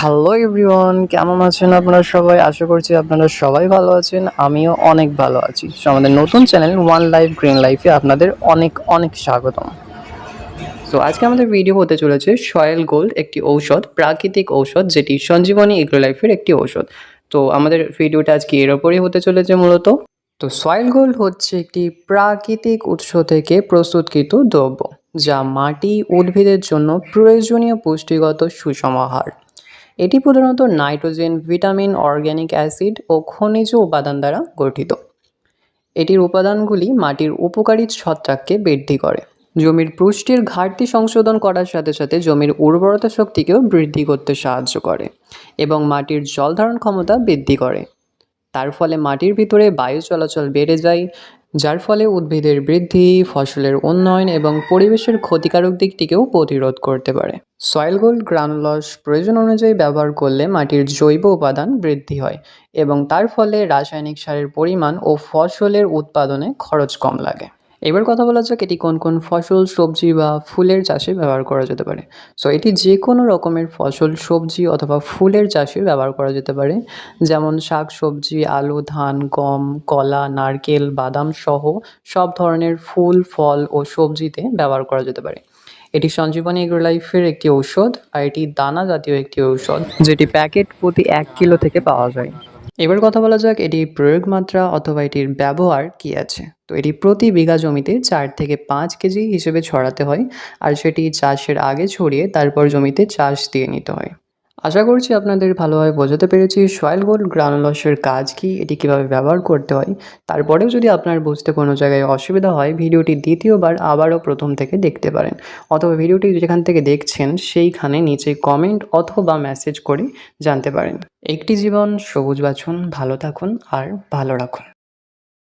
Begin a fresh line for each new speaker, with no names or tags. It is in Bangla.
হ্যালো এভরিওয়ান, কেমন আছেন আপনারা সবাই? আশা করছি আপনারা সবাই ভালো আছেন। আমিও অনেক ভালো আছি। সো আমাদের নতুন চ্যানেল ওয়ান লাইফ গ্রিন লাইফে আপনাদের অনেক অনেক স্বাগতম। সো আজকে আমাদের ভিডিও হতে চলেছে সয়েল গোল্ড, একটি ঔষধ, প্রাকৃতিক ঔষধ যেটি সঞ্জীবনী এগ্রো লাইফের একটি ঔষধ। তো আমাদের ভিডিওটা আজকে এর ওপরই হতে চলেছে মূলত। তো সয়েল গোল্ড হচ্ছে একটি প্রাকৃতিক উৎস থেকে প্রস্তুতকৃত দ্রব্য, যা মাটি উদ্ভিদের জন্য প্রয়োজনীয় পুষ্টিগত সুসমাহার। এটি প্রধানত নাইট্রোজেন, ভিটামিন, অর্গ্যানিক অ্যাসিড ও খনিজ উপাদান দ্বারা গঠিত। এটির উপাদানগুলি মাটির উপকারী ছত্রাককে বৃদ্ধি করে, জমির পুষ্টির ঘাটতি সংশোধন করার সাথে সাথে জমির উর্বরতা শক্তিকেও বৃদ্ধি করতে সাহায্য করে এবং মাটির জল ধারণ ক্ষমতা বৃদ্ধি করে। তার ফলে মাটির ভিতরে বায়ু চলাচল বেড়ে যায়, যার ফলে উদ্ভিদের বৃদ্ধি, ফসলের উন্নয়ন এবং পরিবেশের ক্ষতিকারক দিকটিকেও প্রতিরোধ করতে পারে। সয়েল গোল্ড গ্রানুলস প্রয়োজন অনুযায়ী ব্যবহার করলে মাটির জৈব উপাদান বৃদ্ধি হয় এবং তার ফলে রাসায়নিক সারের পরিমাণ ও ফসলের উৎপাদনে খরচ কম লাগে। এবার কথা বলা যাক এটি কোন কোন ফসল, সবজি বা ফুলের চাষে ব্যবহার করা যেতে পারে। সো এটি যে কোনো রকমের ফসল, সবজি অথবা ফুলের চাষে ব্যবহার করা যেতে পারে, যেমন শাক সবজি, আলু, ধান, গম, কলা, নারকেল, বাদাম সহ সব ধরনের ফুল, ফল ও সবজিতে ব্যবহার করা যেতে পারে। এটি সঞ্জীবনী এগ্রো লাইফের একটি ঔষধ, আর এটি দানা জাতীয় একটি ঔষধ যেটি প্যাকেট প্রতি 1 কিলো থেকে পাওয়া যায়। এবার কথা বলা যাক এটির প্রয়োগ মাত্রা অথবা এটির ব্যবহার কী আছে। তো এটি প্রতি বিঘা জমিতে 4 থেকে 5 কেজি হিসেবে ছড়াতে হয়, আর সেটি চাষের আগে ছড়িয়ে তারপর জমিতে চাষ দিয়ে নিতে হয়। আশা করছি আপনাদের ভালোভাবে বোঝাতে পেরেছি সয়েল গোল্ড গ্রানুলসের কাজ কী, এটি কীভাবে ব্যবহার করতে হয়। তারপরেও যদি আপনার বুঝতে কোনো জায়গায় অসুবিধা হয়, ভিডিওটি দ্বিতীয়বার আবারও প্রথম থেকে দেখতে পারেন, অথবা ভিডিওটি যেখান থেকে দেখছেন সেইখানে নিচে কমেন্ট অথবা মেসেজ করে জানতে পারেন। একটি জীবন সবুজ বাছুন, ভালো থাকুন আর ভালো রাখুন।